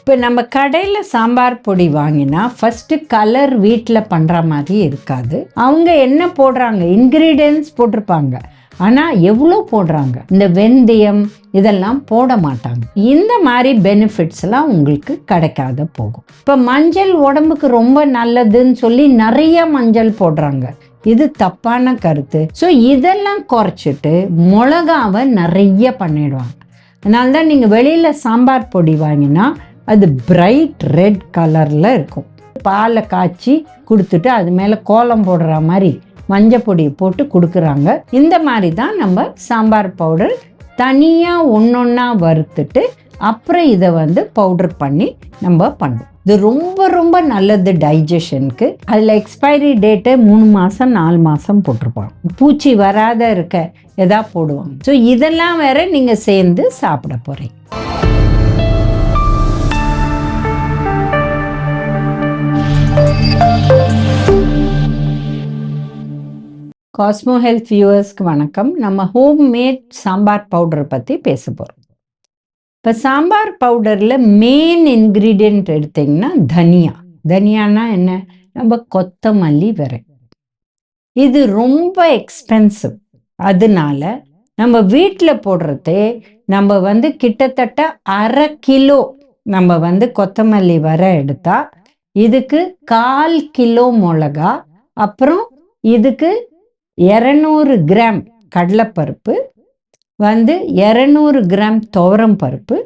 இப்போ நம்ம கடையில் சாம்பார் பொடி வாங்கினா ஃபஸ்ட்டு கலர் வீட்டில் பண்ணுற மாதிரி இருக்காது. அவங்க என்ன போடுறாங்க, இன்க்ரீடியன்ட்ஸ் போட்டிருப்பாங்க, ஆனால் எவ்வளோ போடுறாங்க, இந்த வெந்தயம் இதெல்லாம் போட மாட்டாங்க. இந்த மாதிரி பெனிஃபிட்ஸ்லாம் உங்களுக்கு கிடைக்காத போகும். இப்போ மஞ்சள் உடம்புக்கு ரொம்ப நல்லதுன்னு சொல்லி நிறைய மஞ்சள் போடுறாங்க. இது தப்பான கருத்து. ஸோ இதெல்லாம் குறைச்சிட்டு மிளகாவை நிறைய பண்ணிடுவாங்க. அதனால தான் நீங்கள் வெளியில் சாம்பார் பொடி வாங்கினா அது பிரைட் ரெட் கலரில் இருக்கும். பாலை காய்ச்சி கொடுத்துட்டு அது மேலே கோலம் போடுற மாதிரி மஞ்சள் பொடியை போட்டு கொடுக்குறாங்க. இந்த மாதிரி தான் நம்ம சாம்பார் பவுடர் தனியாக ஒன்றொன்னா வறுத்துட்டு அப்புறம் இதை பவுடர் பண்ணி நம்ம பண்ணுவோம். இது ரொம்ப ரொம்ப நல்லது டைஜஷனுக்கு. அதில் எக்ஸ்பைரி டேட்டு 3 மாதம் 4 மாதம் போட்டிருப்பாங்க. பூச்சி வராத இருக்க எதா போடுவாங்க. ஸோ இதெல்லாம் வேற நீங்கள் சேர்ந்து சாப்பிட போகிறீங்க. காஸ்மோ ஹெல்த் வியூவர்ஸ்க்கு வணக்கம். நம்ம ஹோம் மேட் சாம்பார் பவுடரை பற்றி பேச போகிறோம். இப்போ சாம்பார் பவுடரில் மெயின் இன்க்ரீடியண்ட் எடுத்திங்கன்னா தனியானா என்ன, நம்ம கொத்தமல்லி விரை. இது ரொம்ப எக்ஸ்பென்சிவ். அதனால நம்ம வீட்டில் போடுறதே நம்ம கிட்டத்தட்ட 1/2 கிலோ நம்ம கொத்தமல்லி விரை எடுத்தால் இதுக்கு 1/4 கிலோ மிளகா, அப்புறம் இதுக்கு 200 கிராம் கடலைப்பருப்பு, 200 கிராம் துவரம் பருப்பு,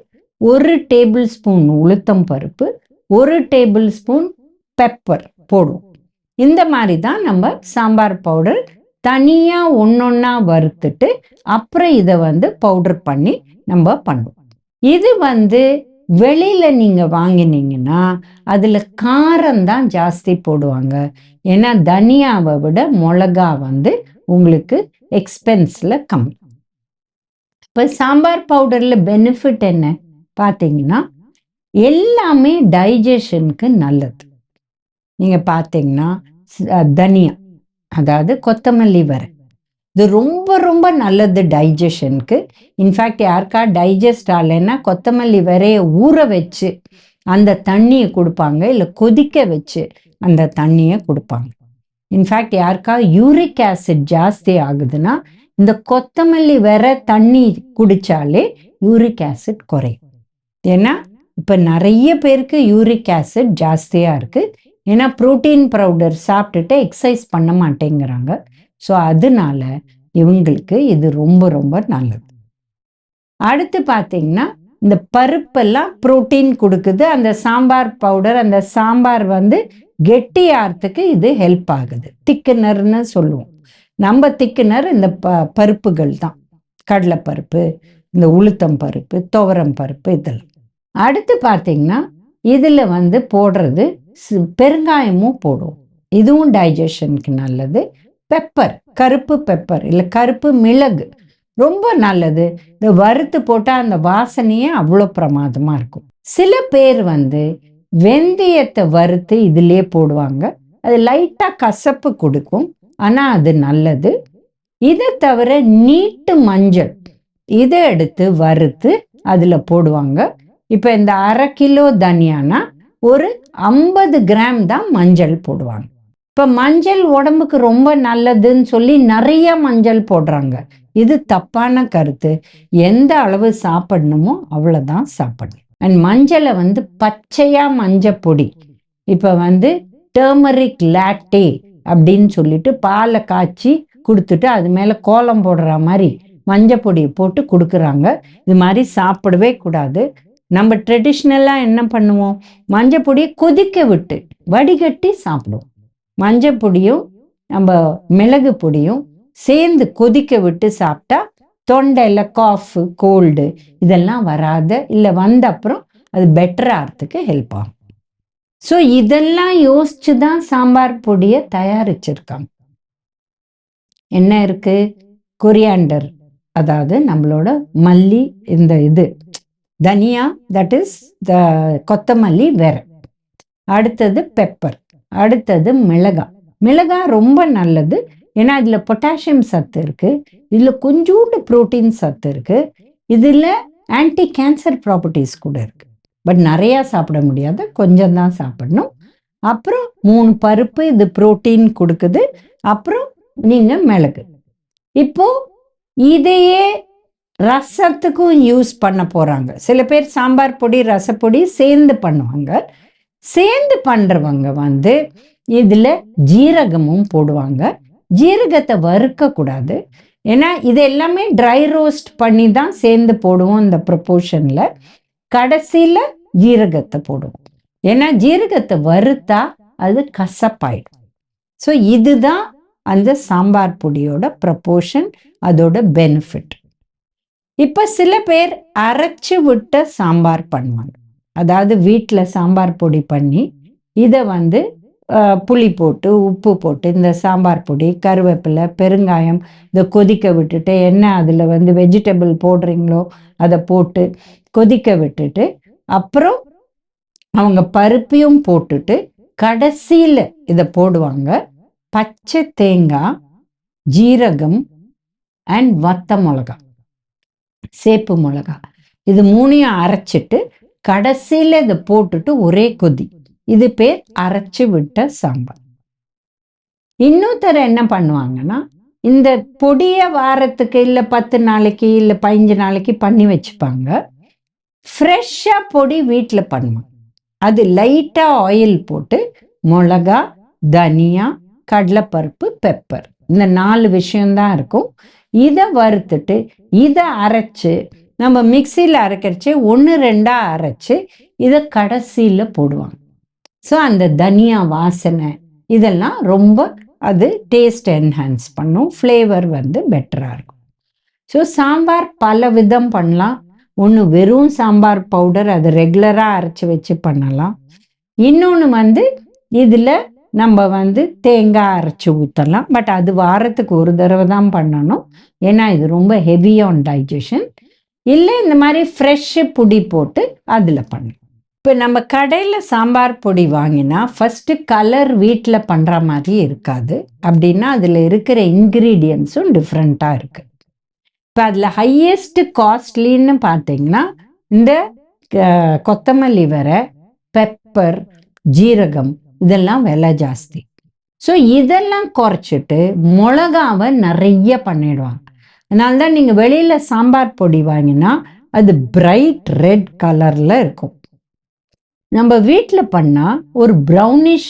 1 டேபிள் ஸ்பூன் உளுத்தம் பருப்பு, 1 டேபிள் ஸ்பூன் பெப்பர் போடுவோம். இந்த மாதிரி தான் நம்ம சாம்பார் பவுடர் தனியாக ஒன்றொன்னா வறுத்துட்டு அப்புறம் இதை பவுடர் பண்ணி நம்ம பண்ணுவோம். இது வெளியில் நீங்கள் வாங்கினீங்கன்னா அதில் காரம்தான் ஜாஸ்தி போடுவாங்க. ஏன்னா தனியாவை விட மிளகா உங்களுக்கு எக்ஸ்பென்ஸில் கம்மி. இப்போ சாம்பார் பவுடரில் பெனிஃபிட் என்ன பார்த்தீங்கன்னா, எல்லாமே டைஜஷனுக்கு நல்லது. நீங்கள் பார்த்தீங்கன்னா தனியா, அதாவது கொத்தமல்லி விரை, இது ரொம்ப ரொம்ப நல்லது டைஜஷனுக்கு. இன்ஃபேக்ட் யாருக்கா டைஜஸ்ட் ஆகலைன்னா கொத்தமல்லி விரையை ஊற வச்சு அந்த தண்ணியை கொடுப்பாங்க, இல்லை கொதிக்க வச்சு அந்த தண்ணியை கொடுப்பாங்க. இன்ஃபேக்ட் யாருக்கா யூரிக் ஆசிட் ஜாஸ்தி ஆகுதுன்னா இந்த கொத்தமல்லி விரை தண்ணி குடித்தாலே யூரிக் ஆசிட் குறையும். ஏன்னா இப்போ நிறைய பேருக்கு யூரிக் ஆசிட் ஜாஸ்தியாக இருக்குது. ஏன்னா ப்ரோட்டீன் பவுடர் சாப்பிட்டுட்டு எக்ஸசைஸ் பண்ண மாட்டேங்கிறாங்க. ஸோ அதனால இவங்களுக்கு இது ரொம்ப ரொம்ப நல்லது. அடுத்து பார்த்தீங்கன்னா, இந்த பருப்பெல்லாம் ப்ரோட்டீன் கொடுக்குது. அந்த சாம்பார் பவுடர், அந்த சாம்பார் கெட்டியாகிறதுக்கு இது ஹெல்ப் ஆகுது. திக்குனர்னு சொல்லுவோம். நம்ம திக்குனர் இந்த பருப்புகள் தான், கடலைப்பருப்பு, இந்த உளுத்தம் பருப்பு, துவரம் பருப்பு இதெல்லாம். அடுத்து பார்த்தீங்கன்னா இதில் போடுறது பெருங்காயமும் போடுவோம். இதுவும் டைஜஷனுக்கு நல்லது. பெப்பர், கருப்பு பெப்பர் இல்லை கருப்பு மிளகு ரொம்ப நல்லது. இந்த வறுத்து போட்டால் அந்த வாசனையே அவ்வளோ பிரமாதமாக இருக்கும். சில பேர் வெந்தயத்தை வறுத்து இதிலே போடுவாங்க. அது லைட்டாக கசப்பு கொடுக்கும், ஆனால் அது நல்லது. இதை தவிர நீட்டு மஞ்சள் இதை எடுத்து வறுத்து அதில் போடுவாங்க. இப்போ இந்த 1/2 கிலோ தனியானா ஒரு 50 கிராம் தான் மஞ்சள் போடுவாங்க. இப்போ மஞ்சள் உடம்புக்கு ரொம்ப நல்லதுன்னு சொல்லி நிறைய மஞ்சள் போடுறாங்க. இது தப்பான கருத்து. எந்த அளவு சாப்பிடணுமோ அவ்வளோதான் சாப்பிடணும். அண்ட் மஞ்சளை பச்சையாக மஞ்சள் பொடி, இப்போ டர்மரிக் லாட்டே அப்படின்னு சொல்லிட்டு பாலை காய்ச்சி கொடுத்துட்டு அது மேலே கோலம் போடுற மாதிரி மஞ்சள் பொடியை போட்டு கொடுக்குறாங்க. இது மாதிரி சாப்பிடவே கூடாது. நம்ம ட்ரெடிஷ்னலாக என்ன பண்ணுவோம், மஞ்சள் பொடியை கொதிக்க விட்டு வடிகட்டி சாப்பிடுவோம். மஞ்சள் பொடியும் நம்ம மிளகு பொடியும் சேர்ந்து கொதிக்க விட்டு சாப்பிட்டா தொண்டையில் காஃபு, கோல்டு இதெல்லாம் வராத, இல்லை வந்த அப்புறம் அது பெட்டர் ஆகிறதுக்கு ஹெல்ப் ஆகும். ஸோ இதெல்லாம் யோசிச்சு தான் சாம்பார் பொடியை தயாரிச்சிருக்காங்க. என்ன இருக்கு, கொரியாண்டர், அதாவது நம்மளோட மல்லி, இந்த இது தனியா, தட் இஸ் த கொத்தமல்லி விரை. அடுத்தது பெப்பர், அடுத்தது மிளகா ரொம்ப நல்லது. ஏன்னா இதில் பொட்டாசியம் சத்து இருக்குது, இதில் கொஞ்சோண்டு ப்ரோட்டீன் சத்து இருக்குது, இதில் ஆன்டி கேன்சர் ப்ராப்பர்ட்டிஸ் கூட இருக்குது. பட் நிறையா சாப்பிட முடியாது, கொஞ்சம் தான் சாப்பிடணும். அப்புறம் 3 பருப்பு, இது புரோட்டீன் கொடுக்குது. அப்புறம் நீங்கள் மிளகு. இப்போ இதையே ரசத்துக்கும் யூஸ் பண்ண போகிறாங்க. சில பேர் சாம்பார் பொடி ரசப்பொடி சேர்ந்து பண்ணுவாங்க. சேர்ந்து பண்ணுறவங்க வந்து இதில் ஜீரகமும் போடுவாங்க. ஜீரகத்தை வறுக்கக்கூடாது, ஏன்னா இது எல்லாமே ட்ரை ரோஸ்ட் பண்ணி தான் சேர்ந்து போடுவோம் இந்த ப்ரொப்போர்ஷனில். கடைசியில் ஜீரகத்தை போடுவோம், ஏன்னா ஜீரகத்தை வறுத்தா அது கசப்பாயிடும். ஸோ இதுதான் அந்த சாம்பார் பொடியோட ப்ரொப்போர்ஷன், அதோட பெனிஃபிட். இப்போ சில பேர் அரைச்சி விட்ட சாம்பார் பண்ணுவாங்க. அதாவது வீட்டில் சாம்பார் பொடி பண்ணி இதை வந்து புளி போட்டு உப்பு போட்டு இந்த சாம்பார் பொடி, கருவேப்பிலை, பெருங்காயம் இதை கொதிக்க விட்டுட்டு, என்ன அதில் வந்து வெஜிடபிள் போடுறீங்களோ அதை போட்டு கொதிக்க விட்டுட்டு, அப்புறம் அவங்க பருப்பையும் போட்டுட்டு கடைசியில் இதை போடுவாங்க. பச்சை தேங்காய், ஜீரகம் அண்ட் வத்த மிளகா, சேப்பு மிளகா, இது 3ஐயும் அரைச்சிட்டு கடைசியில் இதை போட்டுட்டு ஒரே கொதி. இது பேர் அரைச்சி விட்ட சாம்பார். இன்னொருத்தர் என்ன பண்ணுவாங்கன்னா, இந்த பொடியை வாரத்துக்கு இல்லை 10 நாளைக்கு இல்லை 15 நாளைக்கு பண்ணி வச்சுப்பாங்க. ஃப்ரெஷ்ஷாக பொடி வீட்டில் பண்ணுவாங்க. அது லைட்டாக ஆயில் போட்டு மிளகா, தனியா, கடலைப்பருப்பு, பெப்பர், இந்த 4 விஷயம்தான் இருக்கும். இதை வறுத்துட்டு இதை அரைச்சி நம்ம மிக்சியில் அரைக்கிறச்சு 1-2 அரைச்சி இதை கடைசியில் போடுவாங்க. ஸோ அந்த தனியா வாசனை இதெல்லாம் ரொம்ப அது டேஸ்ட் என்ஹான்ஸ் பண்ணும், ஃப்ளேவர் வந்து பெட்டராக இருக்கும். ஸோ சாம்பார் பல விதம் பண்ணலாம். ஒன்று வெறும் சாம்பார் பவுடர், அது ரெகுலராக அரைச்சி வச்சு பண்ணலாம். இன்னொன்று வந்து இதில் நம்ம வந்து தேங்காய் அரைச்சி ஊற்றலாம். பட் அது வாரத்துக்கு ஒரு தடவை தான் பண்ணணும், ஏன்னா இது ரொம்ப ஹெவி ஆன் டைஜஷன். இல்லை இந்த மாதிரி ஃப்ரெஷ்ஷு பொடி போட்டு அதில் பண்ணலாம். இப்போ நம்ம கடையில் சாம்பார் பொடி வாங்கினா ஃபஸ்ட்டு கலர் வீட்டில் பண்ணுற மாதிரி இருக்காது. அப்படின்னா அதில் இருக்கிற இன்க்ரீடியன்ஸும் டிஃப்ரெண்ட்டாக இருக்குது. இப்போ அதில் ஹையஸ்ட்டு காஸ்ட்லின்னு பார்த்தீங்கன்னா இந்த கொத்தமல்லி வரை, பெப்பர், ஜீரகம், இதெல்லாம் விலை ஜாஸ்தி. ஸோ இதெல்லாம் குறைச்சிட்டு மிளகாவை நிறைய பண்ணிடுவாங்க. அதனால தான் நீங்கள் வெளியில் சாம்பார் பொடி வாங்கினா அது பிரைட் ரெட் கலரில் இருக்கும். நம்ம வீட்டில் பண்ணால் ஒரு ப்ரௌனிஷ்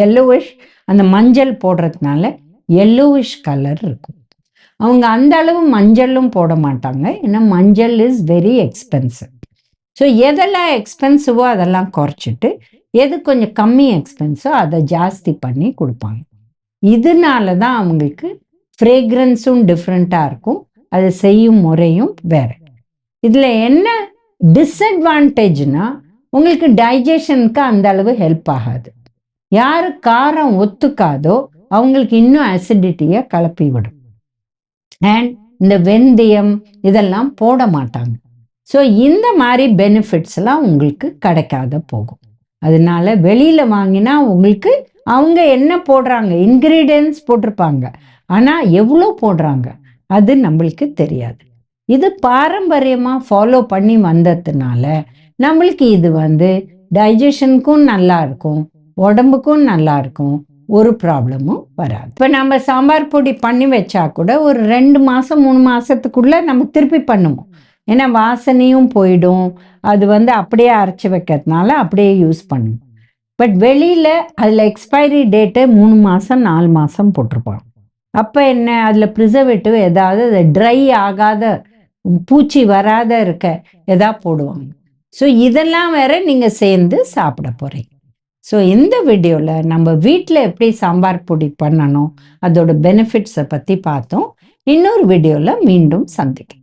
எல்லோவிஷ், அந்த மஞ்சள் போடுறதுனால எல்லோவிஷ் கலர் இருக்கும். அவங்க அந்த அளவு மஞ்சளும் போட மாட்டாங்க, ஏன்னா மஞ்சள் இஸ் வெரி எக்ஸ்பென்சிவ். ஸோ எதெல்லாம் எக்ஸ்பென்சிவோ அதெல்லாம் குறைச்சிட்டு எது கொஞ்சம் கம்மி எக்ஸ்பென்ஸோ அதை ஜாஸ்தி பண்ணி கொடுப்பாங்க. இதனால தான் அவங்களுக்கு ஃப்ரேக்ரன்ஸும் டிஃப்ரெண்ட்டாக இருக்கும், அது செய்யும் முறையும் வேறு. இதில் என்ன டிஸ்அட்வான்டேஜ்னா, உங்களுக்கு டைஜஷனுக்கு அந்த அளவு ஹெல்ப் ஆகாது. யார் காரம் ஒத்துக்காதோ அவங்களுக்கு இன்னும் அசிடிட்டியை கலப்பி விடும். அண்ட் இந்த வெந்தயம் இதெல்லாம் போட மாட்டாங்க. ஸோ இந்த மாதிரி பெனிஃபிட்ஸ்லாம் உங்களுக்கு கிடைக்காத போகும். அதனால வெளியில் வாங்கினா உங்களுக்கு அவங்க என்ன போடுறாங்க, இன்க்ரீடியன்ஸ் போட்டிருப்பாங்க, ஆனால் எவ்வளோ போடுறாங்க அது நம்மளுக்கு தெரியாது. இது பாரம்பரியமாக ஃபாலோ பண்ணி வந்ததுனால நம்மளுக்கு இது வந்து டைஜஷனுக்கும் நல்லா இருக்கும், உடம்புக்கும் நல்லா இருக்கும், ஒரு ப்ராப்ளமும் வராது. இப்போ நம்ம சாம்பார் பொடி பண்ணி வச்சா கூட ஒரு 2 மாதம் 3 மாதத்துக்குள்ளே நம்ம திருப்பி பண்ணுவோம், ஏன்னா வாசனையும் போயிடும். அது வந்து அப்படியே அரைச்சி வைக்கிறதுனால அப்படியே யூஸ் பண்ணுவோம். பட் வெளியில் அதில் எக்ஸ்பைரி டேட்டு 3 மாதம் 4 மாதம் போட்டிருப்பாங்க. அப்போ என்ன, அதில் ப்ரிசர்வேட்டிவ் ஏதாவது அது ட்ரை ஆகாத, பூச்சி வராத இருக்க எதா போடுவாங்க. ஸோ இதெல்லாம் வேற நீங்கள் சேர்ந்து சாப்பிட போகிறீங்க. ஸோ இந்த வீடியோவில் நம்ம வீட்டில் எப்படி சாம்பார் பொடி பண்ணணும், அதோட பெனிஃபிட்ஸை பற்றி பார்த்தோம். இன்னொரு வீடியோவில் மீண்டும் சந்திக்கலாம்.